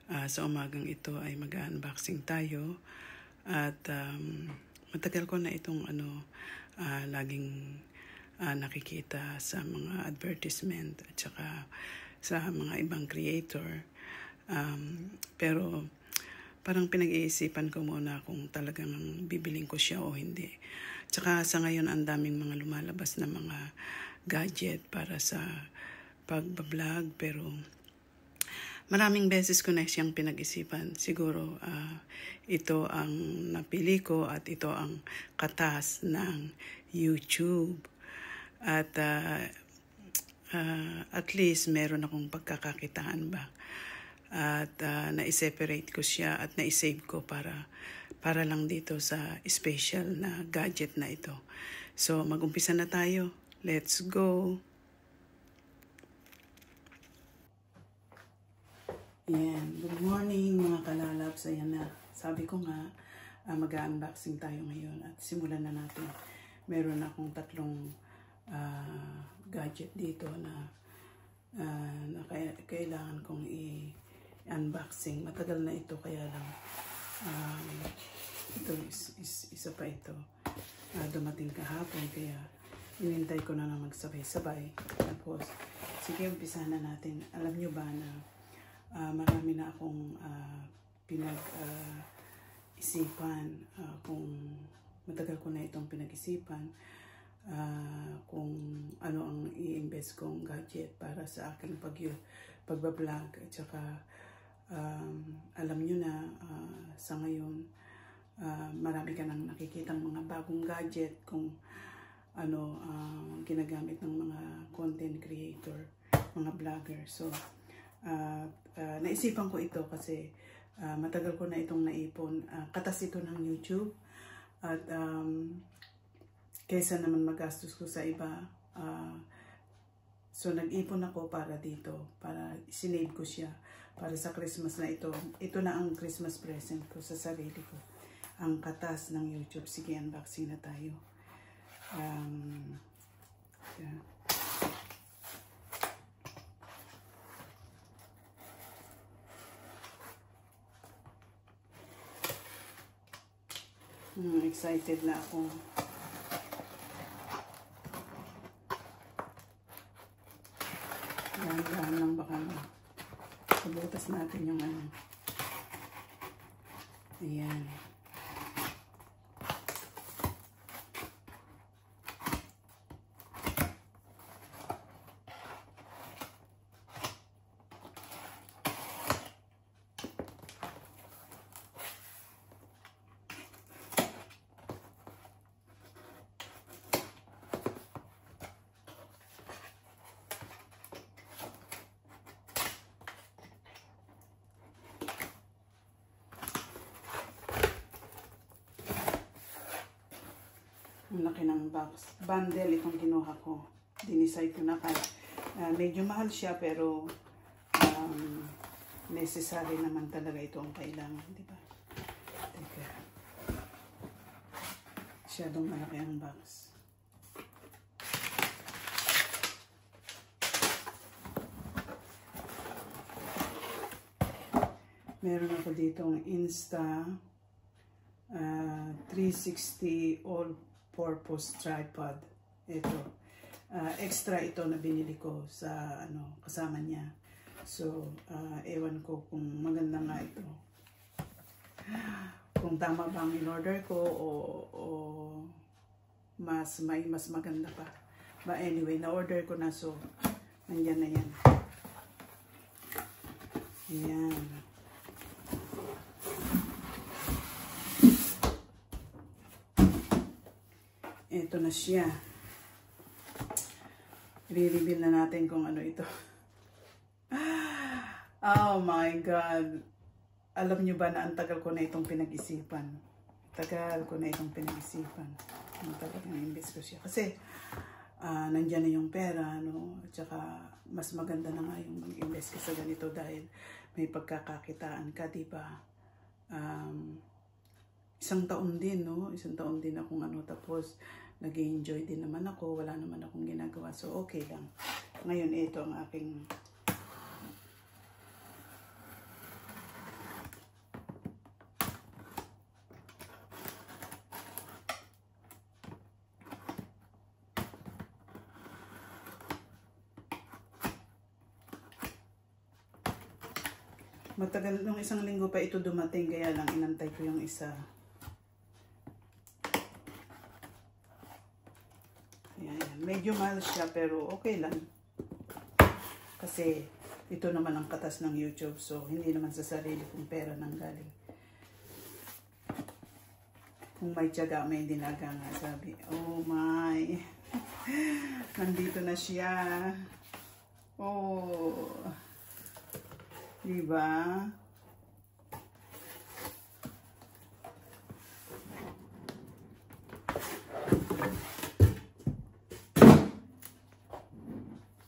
Sa umagang ito ay mag-unboxing tayo at matagal ko na itong laging nakikita sa mga advertisement at saka sa mga ibang creator. Pero parang pinag-iisipan ko muna kung talagang bibiling ko siya o hindi. Tsaka sa ngayon ang daming mga lumalabas na mga gadget para sa pag-vlog, pero maraming beses ko na siyang pinag-isipan. Siguro ito ang napili ko at ito ang katas ng YouTube. At at least meron akong pagkakakitaan ba. At na-separate ko siya at na-save ko para lang dito sa special na gadget na ito. So mag-umpisa na tayo. Let's go! Ayan. Good morning mga kalalabs. Ayan na. Sabi ko nga, mag-unboxing tayo ngayon at simulan na natin. Meron akong tatlong gadget dito na kailangan kong i-unboxing. Matagal na ito kaya lang ito isa pa ito. Dumating kahapon kaya inintay ko na magsabay-sabay. Tapos, sige, umpisa na natin. Alam nyo ba na marami na akong pinag-isipan, kung matagal ko na itong pinag-isipan, kung ano ang i-invest kong gadget para sa aking pagbablog. At saka alam nyo na sa ngayon marami ka nang nakikitang mga bagong gadget kung ano ginagamit ng mga content creator, mga vlogger. So naisipan ko ito kasi matagal ko na itong naipon. Katas ito ng YouTube at kaysa naman magastos ko sa iba, so nag-ipon ako para dito, para sinave ko siya para sa Christmas na ito. Ito na ang Christmas present ko sa sarili ko, ang katas ng YouTube. Sige, unboxing na tayo. Yeah. Excited na ako. Dahan-dahan lang baka sabutas natin yung ano. Ayan. Ang laki ng box. Bundle itong kinuha ko. Dinisay ko na kaya. Medyo mahal siya pero necessary naman talaga ito ang kailangan. Diba? Teka. Masyadong malaki ang box. Meron ako ditong Insta 360 all-purpose tripod. Ito. Extra ito na binili ko sa kasama niya. So, ewan ko kung maganda nga ito. Kung tama bang in-order ko o mas maganda pa. But anyway, na-order ko na, so nandyan na yan. Ayan. Ito na siya. I-reveal na natin kung ano ito. Oh my God. Alam nyo ba na ang tagal ko na itong pinag-isipan? Tagal ko na itong pinag-isipan. Ang tagal na invest ko siya. Kasi nandyan na yung pera, no? At saka mas maganda na nga yung mag-invest ka sa ganito dahil may pagkakakitaan ka, diba? Isang taon din, no? Isang taon din akong tapos nag-enjoy din naman ako. Wala naman akong ginagawa. So, okay lang. Ngayon, ito ang aking Matagal, nung isang linggo pa ito dumating, kaya lang inantay ko yung isa. Ayan. Medyo mahal siya pero okay lang. Kasi ito naman ang katas ng YouTube, so hindi naman sa sarili kong pera nang galing. Kung may tiyaga, may dinaga nga, sabi. Oh my! Nandito na siya. Oh! Diba?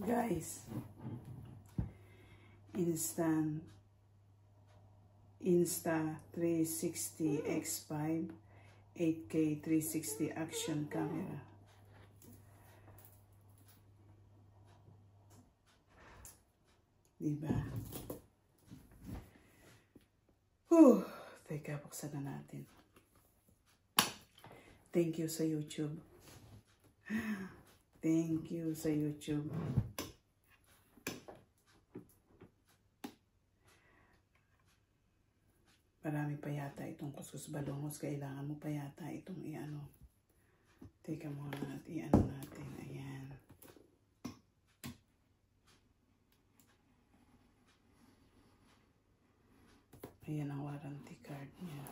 Guys, Insta 360 X5 8K 360 action camera. Diba? Teka, buksan na natin. Thank you sa YouTube. Thank you sa YouTube. Marami pa yata itong kuskus balongos. Kailangan mo pa yata itong i-ano. Teka muna at i-ano natin. Ayan. Ayan ang warranty card niya.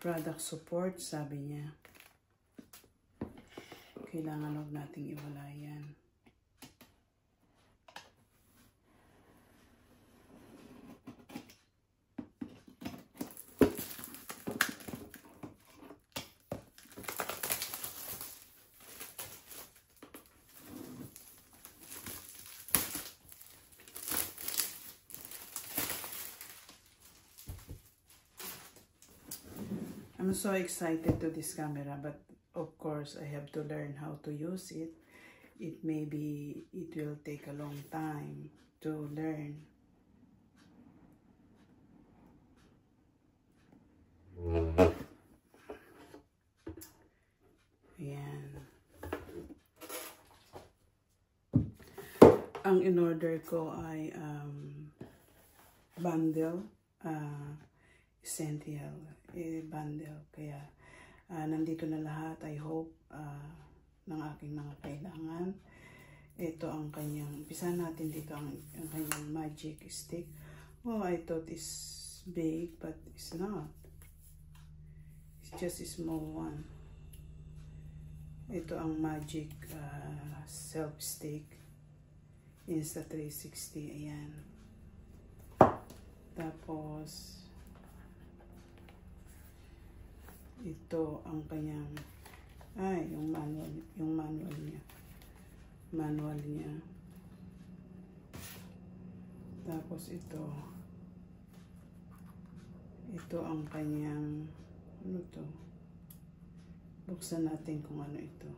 Product support, sabi niya. Kailangan huwag nating iwala yan. I'm so excited to this camera, but of course I have to learn how to use it. It will take a long time to learn. Ayan. Ang in-order ko ay bundle, essential bundle. Kaya nandito na lahat, I hope, ng aking mga kailangan. Ito ang kanyang, umpisa natin dito ang kanyang magic stick. Oh, I thought it's big, but it's not. It's just a small one. Ito ang magic self stick. Insta 360, ayan. Tapos, ito ang kanyang, yung manual niya. Tapos ito ang kanyang, ano to? Buksan natin kung ano ito.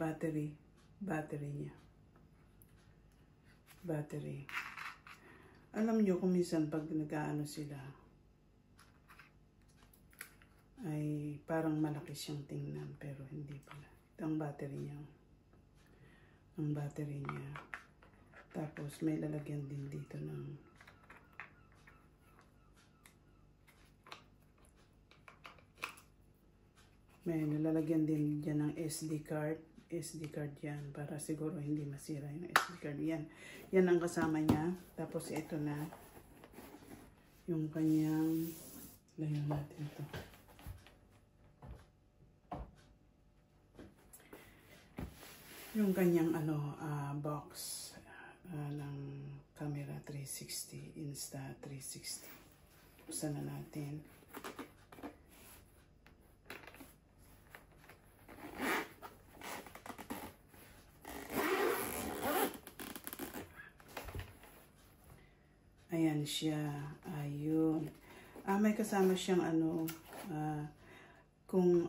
Battery niya. Battery. Alam nyo kung minsan pag nag-aano sila, ay parang malaki siyang tingnan, pero hindi pala. Ito ang battery niya. Ang battery niya. Tapos may lalagyan din dito ng may nilalagyan din dyan ng SD card. SD card yan para siguro hindi masira yung SD card. Yan ang kasama niya. Tapos ito na yung kanyang, layan natin ito. Yung kanyang box ng camera 360, Insta 360. Buksan na natin. Ayan siya. Ayun. May kasama siyang kung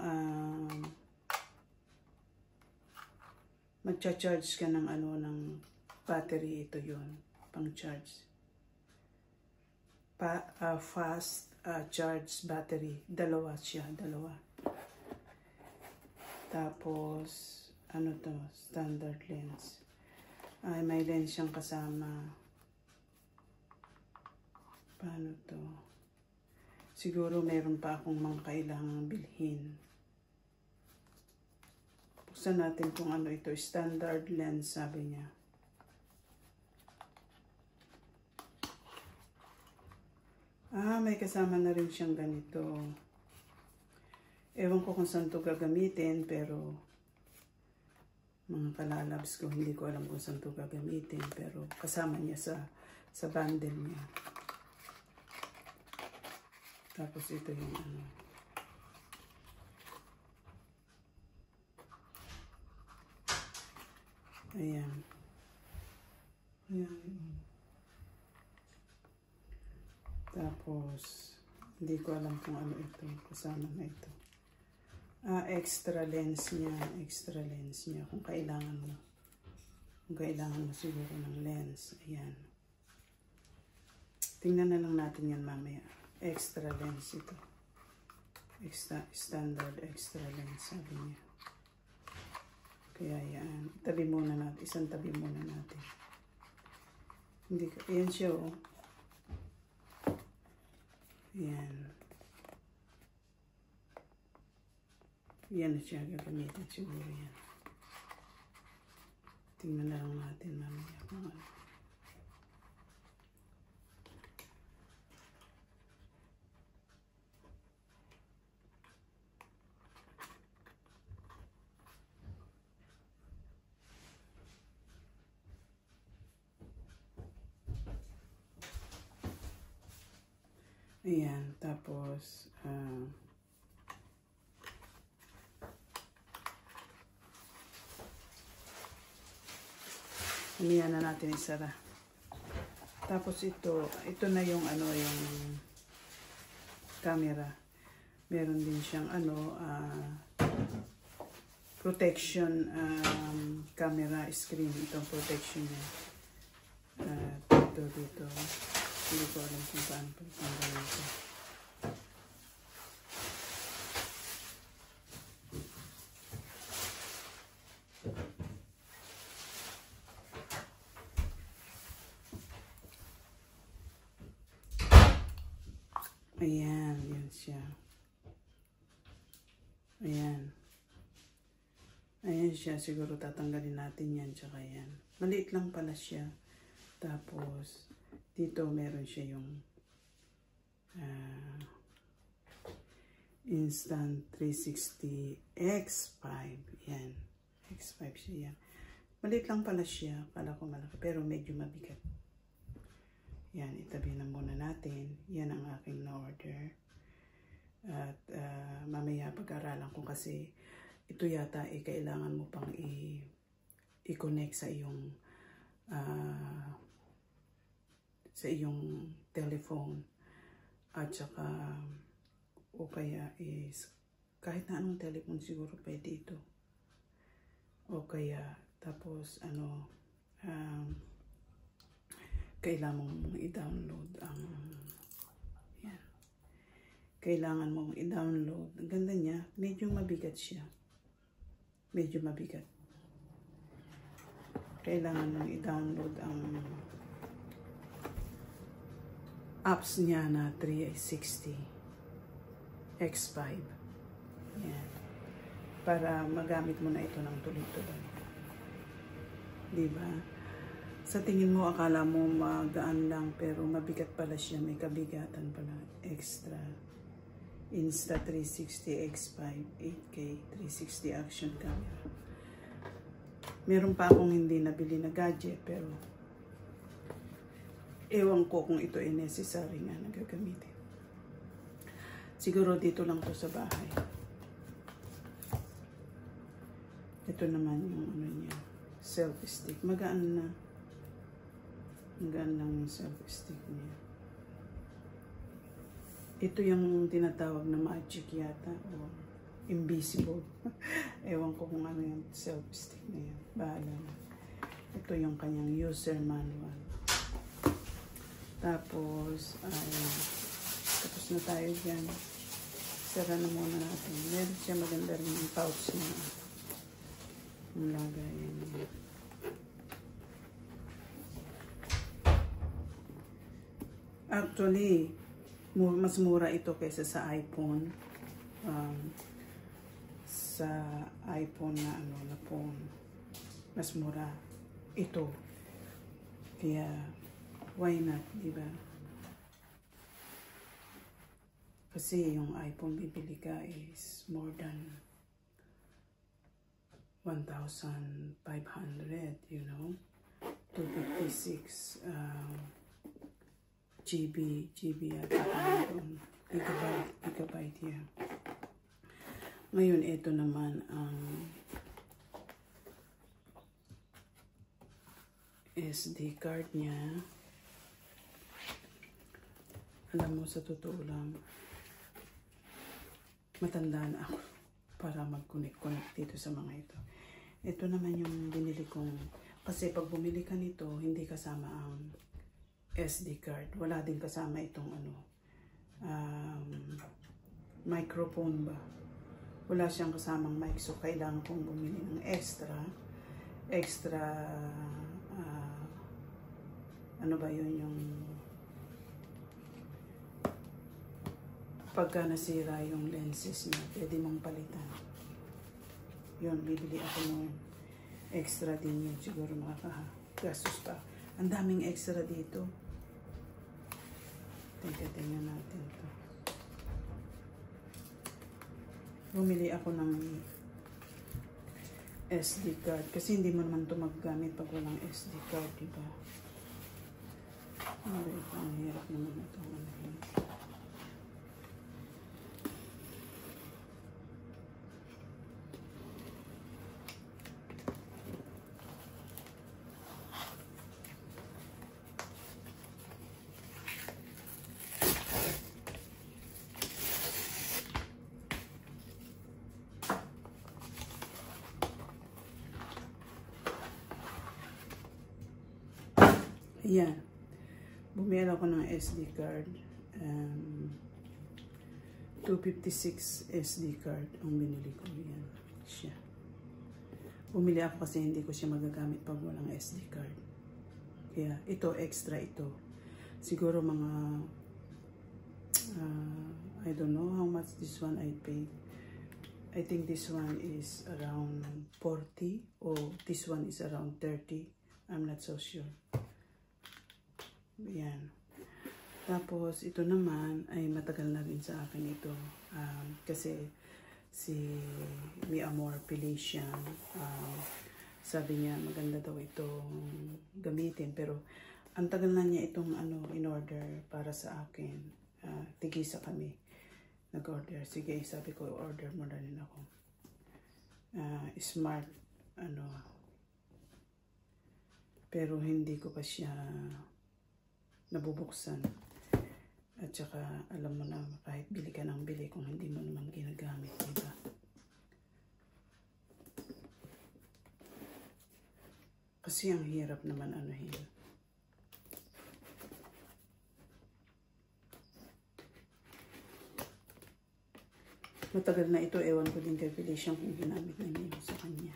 magcha-charge ka ng ng battery, ito yun. Pang-charge. fast charge battery. Dalawa siya, dalawa. Tapos, ano to? Standard lens. Ay, may lens siyang kasama. Paano to? Siguro meron pa akong mga kailangang bilhin. Buksan natin kung ano ito. Standard lens, sabi niya. May kasama na rin siyang ganito. Ewan ko kung saan ito gagamitin, pero mga kalalabs ko, hindi ko alam kung saan ito gagamitin, pero kasama niya sa bundle niya. Tapos ito yung ano. Ayan. Ayan. Tapos, hindi ko alam kung ano ito. Kasama na ito. Extra lens niya. Extra lens niya. Kung kailangan mo. Kung kailangan mo siguro ng lens. Ayan. Tingnan na lang natin yan mamaya. Extra lens ito. Standard extra lens, sabi niya. Kaya yan. Tabi muna natin. Isang tabi muna natin. Hindi ko. Ayan siya, oh. Ayan. Yan na siya. Gagamitin siguro yan. Tingnan na lang natin mamaya kung ano. Ayan, tapos, umiyan na natin isara. Tapos ito na yung ano, yung camera. Meron din siyang ano, protection camera screen. Itong protection niya. Dito. Hindi ko alam kung paano pagtanggal ito. Ayan, yan siya. Ayan. Ayan siya. Siguro tatanggalin natin yan. Tsaka yan. Maliit lang pala siya. Tapos, dito meron siya yung Insta360 X5. Yan. X5 siya yan. Maliit lang pala siya. Kala ko malaki. Pero medyo mabigat. Yan. Itabi na muna natin. Yan ang aking na-order. At mamaya pag-aralan ko kasi ito yata kailangan mo pang i-connect sa iyong telephone at saka o kaya kahit na anong telephone siguro pwede ito o kaya tapos ano kailangan mong i-download ang yan. Kailangan mong i-download. Ang ganda niya, medyo mabigat siya, medyo mabigat. Kailangan mong i-download ang apps niya na 360 X5. Yan. Para magamit mo na ito ng tuloy-tuloy. Diba? Sa tingin mo, akala mo magaan lang, pero mabigat pala siya. May kabigatan pala. Extra. Insta360 X5 8K 360 action camera. Meron pa akong hindi nabili na gadget, pero ewan ko kung ito ay necessary nga na gagamitin. Siguro dito lang to sa bahay. Ito naman yung ano niya, selfie stick. Magaan na. Magaan lang yung selfie stick niya. Ito yung tinatawag na magic yata o invisible. Ewan ko kung ano yung selfie stick na yan. Bahala na. Ito yung kanyang user manual. Tapos, ay, tapos na tayo dyan. Sara na muna natin. Meron siya maganda rin yung pouch niya. Yung lagayan niya. Actually, mas mura ito kaysa sa iPhone. Sa iPhone na na phone. Mas mura ito. Kaya, why not, diba? Kasi yung iPhone bibili ka is more than 1,500, you know? 256 GB at gigabyte yan. Ngayon, ito naman ang SD card niya. Alam mo, sa totoo lang, matanda na ako para mag-connect dito sa mga ito. Ito naman yung binili kong, kasi pag bumili ka nito, hindi kasama ang SD card. Wala din kasama itong microphone ba. Wala siyang kasamang mic, so kailangan kong bumili ng extra, ano ba yun, yung pagka nasira yung lenses niya, pwede mong palitan. Yun, bibili ako ng extra din yun. Siguro makakagastos pa. Ang daming extra dito. Tingnan natin ito. Bumili ako ng SD card. Kasi hindi mo naman ito maggamit pag walang SD card, diba? Ang hirap naman ito. Ayan. Bumili ako ng SD card. 256 SD card ang binili ko. Ayan siya. Bumili ako kasi hindi ko siya magagamit pag walang SD card. Kaya ito, extra ito. Siguro mga I don't know how much this one I paid. I think this one is around 40 or this one is around 30. I'm not so sure. Yan. Tapos, ito naman ay matagal na rin sa akin ito. Kasi si Mi Amor pili siya. Sabi niya maganda daw itong gamitin. Pero, ang tagal na niya itong in order para sa akin. Tigisa kami. Nag-order. Sige, sabi ko, order mo na rin ako. Smart, pero hindi ko pa siya nabubuksan. At saka, alam mo na, kahit bili ka ng bili kung hindi mo naman ginagamit, diba? Kasi ang hirap naman anuhin. Matagal na ito, ewan ko din kay Felicia kung ginamit na niya sa kanya.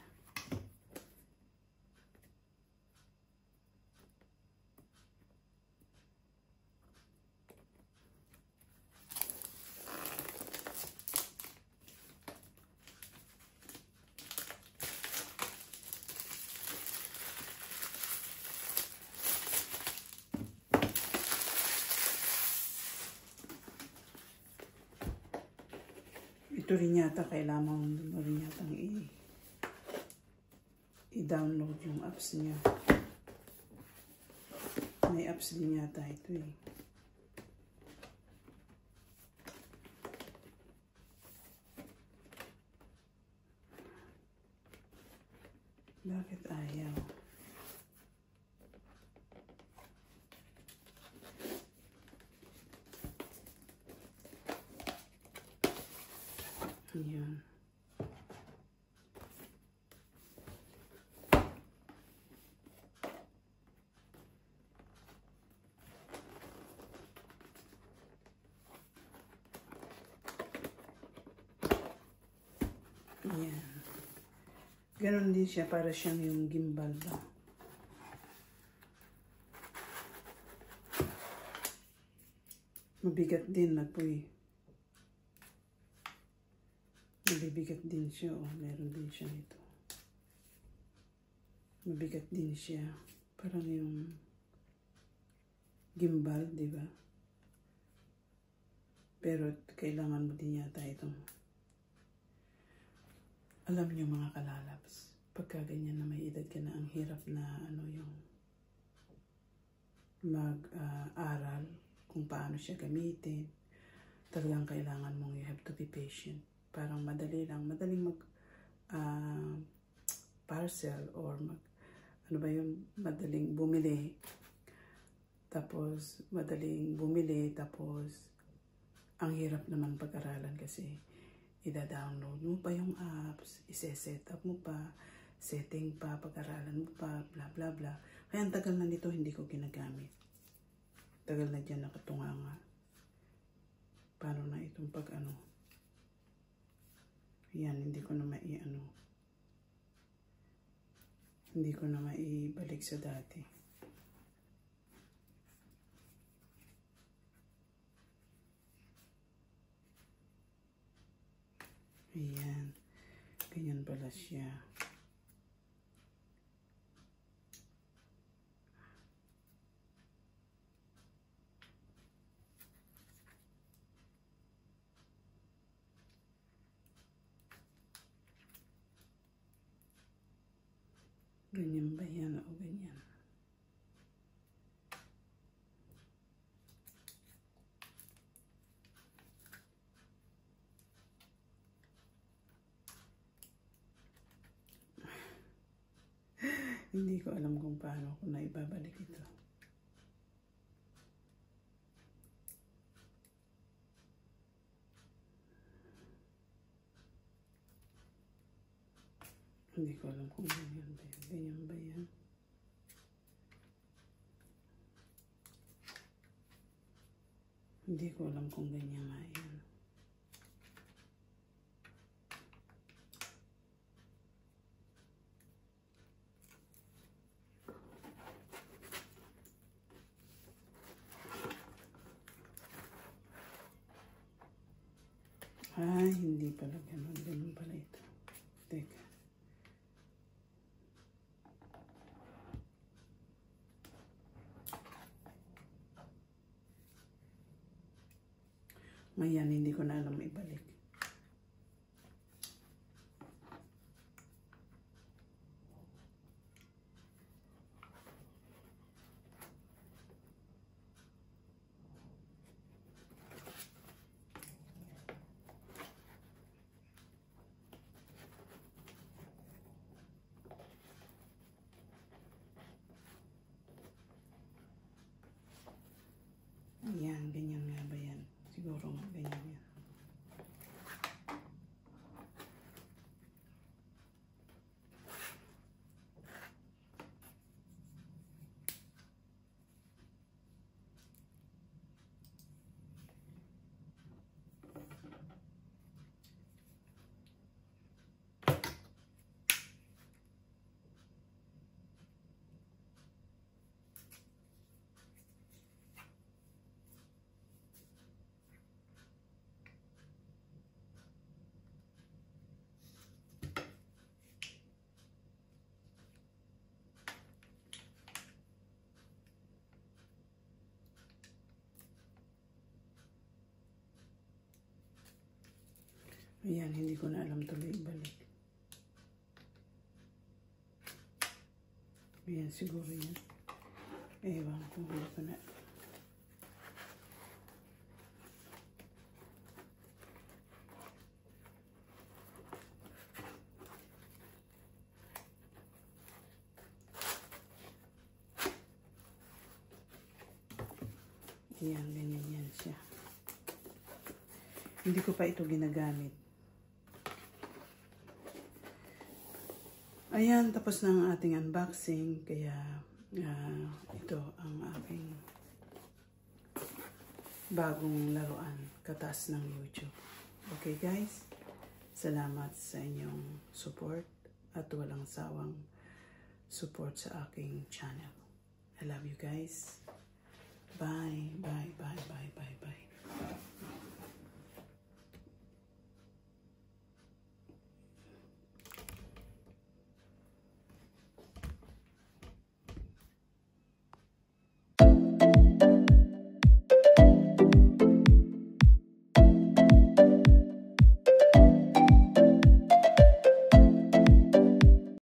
Ito rin yata, kailangan mo rin yata i-download yung apps niya. May apps din yata ito eh. Bakit ayaw? Ayan. Ayan. Ganon din siya, para siyang yung gimbal ba. Mabigat din, nagpoy. Mabibigat din siya, oh. Meron din siya nito. Mabigat din siya. Parang yung gimbal, di ba? Pero kailangan mo din yata itong, alam niyo mga kalalabs, pagka ganyan na may edad ka na, ang hirap na ano yung mag-aral kung paano siya gamitin. Talagang kailangan mong you have to be patient. Parang madali lang, madaling mag parcel or ano ba yung madaling bumili. Tapos madaling bumili, tapos ang hirap naman pag-aralan kasi ida-download mo pa yung apps, ise-set up mo pa, setting pa, pag-aralan mo pa, bla bla bla. Kaya ang tagal na nito hindi ko ginagamit. Tagal na dyan nakatunganga. Paano na itong pag-ano. Yan, hindi ko na hindi ko na maibalik sa dati. Ayan. Ganyan pala siya. Ganyan ba yan o ganyan? Hindi ko alam kung paano ko na ibabalik ito. Hindi ko alam kung ganyan ba yan. Ganyan ba yan? Hindi ko alam kung ganyan nga yan. Ay, hindi pala ganun. Ganun pala ito. Teka. Ngayon, hindi ko na alam ibalik. Ayan, ganyan nga ba yan? Siguro nga ganyan yan. Ayan, hindi ko na alam tuloy ibalik. Ayan, siguro yan. Ewan kung hindi ko na. Ayan, ganyan yan siya. Hindi ko pa ito ginagamit. Ayan, tapos na ang ating unboxing. Kaya ito ang aking bagong laruan, katas ng YouTube. Okay guys? Salamat sa inyong support at walang sawang support sa aking channel. I love you guys. Bye, bye, bye, bye, bye, bye.